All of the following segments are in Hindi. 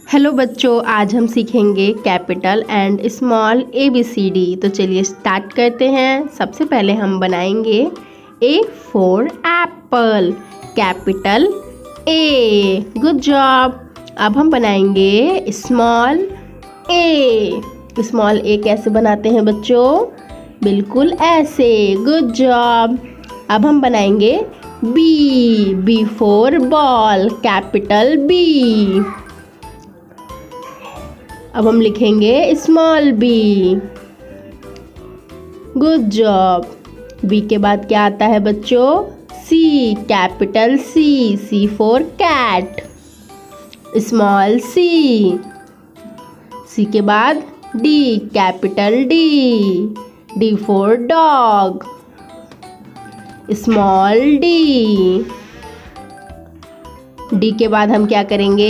हेलो बच्चों, आज हम सीखेंगे कैपिटल एंड स्मॉल ABCD। तो चलिए स्टार्ट करते हैं। सबसे पहले हम बनाएंगे A for Apple, capital A। Good job. अब हम बनाएंगे स्मॉल A। स्मॉल A कैसे बनाते हैं बच्चों? बिल्कुल ऐसे। Good job. अब हम बनाएंगे B for ball, capital B। अब हम लिखेंगे small b। Good job. b के बाद क्या आता है बच्चों? C, capital C for cat, small c। c के बाद D, capital D for dog, small d। D के बाद हम क्या करेंगे?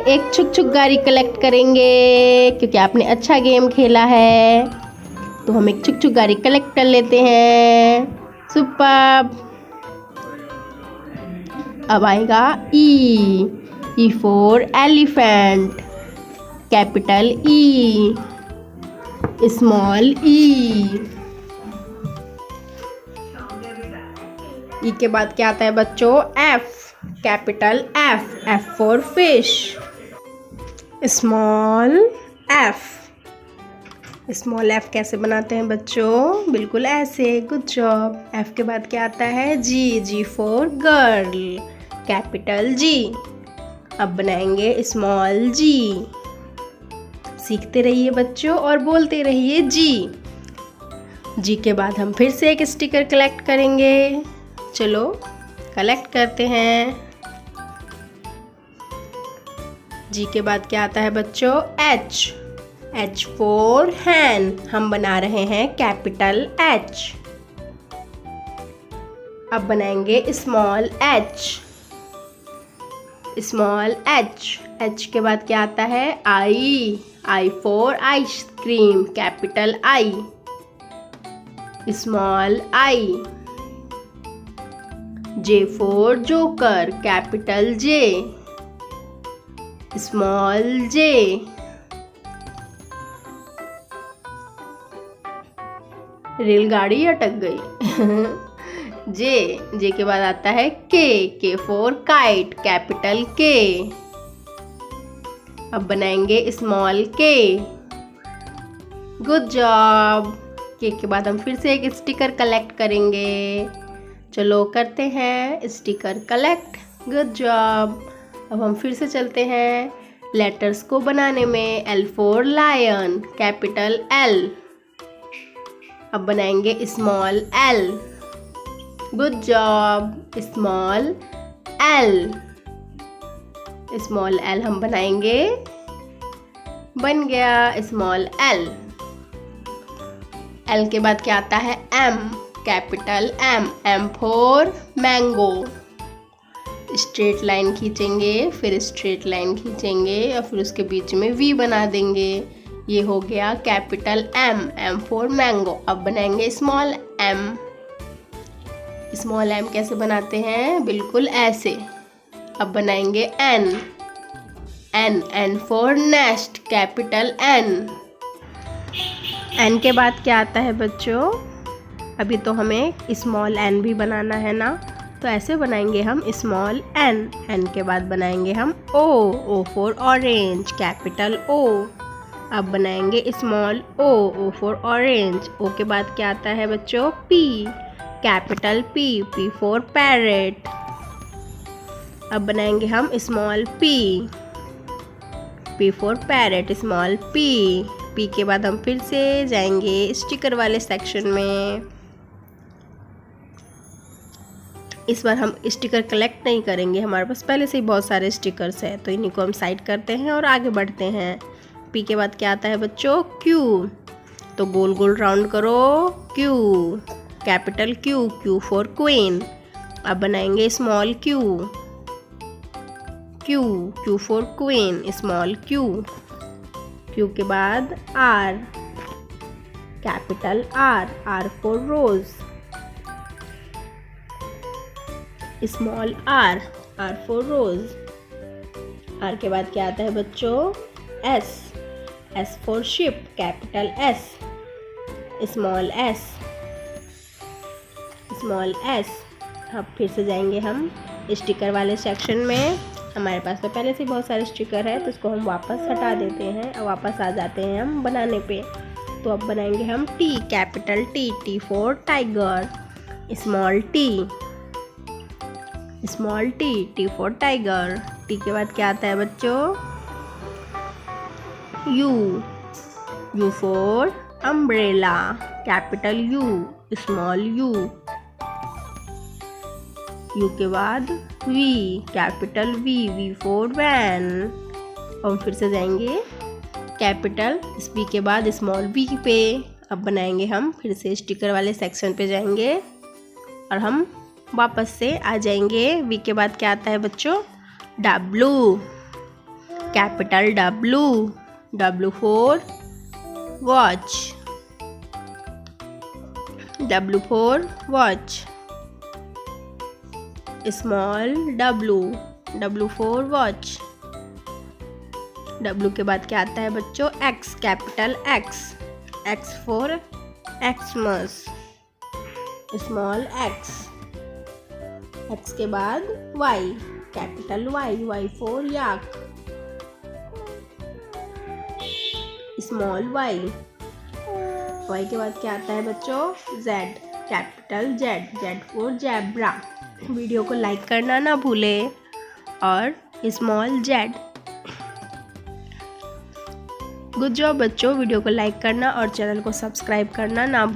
एक छुक गाड़ी कलेक्ट करेंगे, क्योंकि आपने अच्छा गेम खेला है तो हम एक छुक गाड़ी कलेक्ट कर लेते हैं। सुपर। अब आएगा E for elephant, capital E, small e। ई के बाद क्या आता है बच्चों? F, capital F for fish, small f। Small f कैसे बनाते हैं बच्चों? बिल्कुल ऐसे। Good job. f के बाद क्या आता है? G for girl, capital G। अब बनाएंगे स्मॉल g। सीखते रहिए बच्चों और बोलते रहिए G के बाद हम फिर से एक स्टिकर कलेक्ट करेंगे। चलो कलेक्ट करते हैं। जी के बाद क्या आता है बच्चों? H for hen. हम बना रहे हैं कैपिटल H। अब बनाएंगे स्मॉल h। H के बाद क्या आता है? I for ice cream, capital I, small I। J for joker, capital J, small j। रेलगाड़ी अटक गई। जे के बाद आता है K for kite, capital K। अब बनाएंगे small k। Good job. K के बाद हम फिर से एक स्टिकर कलेक्ट करेंगे। चलो करते हैं स्टिकर कलेक्ट। Good job. अब हम फिर से चलते हैं लेटर्स को बनाने में। L for lion, capital L। अब बनाएंगे small l। Good job. Small l हम बनाएंगे। बन गया स्मॉल l। L के बाद क्या आता है? M, capital M for mango. Straight line खींचेंगे, फिर स्ट्रेट लाइन खींचेंगे और फिर उसके बीच में V बना देंगे। ये हो गया कैपिटल M फॉर मैंगो। अब बनाएंगे स्मॉल m कैसे बनाते हैं? बिल्कुल ऐसे। अब बनाएंगे N for nest, capital N के बाद क्या आता है बच्चों? अभी तो हमें स्मॉल n भी बनाना है ना, तो ऐसे बनाएंगे हम स्मॉल n के बाद बनाएंगे हम O for orange, capital O। अब बनाएंगे small O for orange. O के बाद क्या आता है बच्चों? P, capital P for parrot. अब बनाएंगे हम small P for parrot, small P के बाद हम फिर से जाएंगे स्टिकर वाले सेक्शन में। इस बार हम स्टिकर कलेक्ट नहीं करेंगे, हमारे पास पहले से ही बहुत सारे स्टिकर्स हैं, तो इन्हीं को हम साइड करते हैं और आगे बढ़ते हैं। P के बाद क्या आता है बच्चों? Q। तो गोल गोल राउंड करो। Q, capital Q for queen. अब बनाएंगे small Q for queen, small Q के बाद R, capital R for rose, small r for rose. R के बाद क्या आता है बच्चों? S. S for ship, capital S, small S, small S. अब फिर से जाएंगे हम स्टिकर वाले सेक्शन में। हमारे पास तो पहले से बहुत सारे स्टिकर है, तो इसको हम वापस हटा देते हैं और वापस आ जाते हैं हम बनाने पे। तो अब बनाएंगे हम T, capital T, T for tiger, small T, small T, T for tiger. T के बाद क्या आता है बच्चों? U, U for umbrella, capital U, small U. U के बाद V, capital V, V for van. हम फिर से जाएंगे कैपिटल इस वी के बाद स्मॉल वी पे। अब बनाएंगे हम फिर से स्टिकर वाले सेक्शन पे जाएंगे और हम वापस से आ जाएंगे। वी के बाद क्या आता है बच्चों? W, capital W, W for watch, W for watch, small W, W for watch. W के बाद क्या आता है बच्चों? X, capital X, X for Xmas, small X. X के बाद Y, capital Y, Y for yak, small Y. Y के बाद क्या आता है बच्चों? Z, capital Z, Z for zebra. Video को लाइक करना ना भूलें और स्मॉल जेड। गुड जॉब बच्चों, वीडियो को लाइक करना और चैनल को सब्सक्राइब करना ना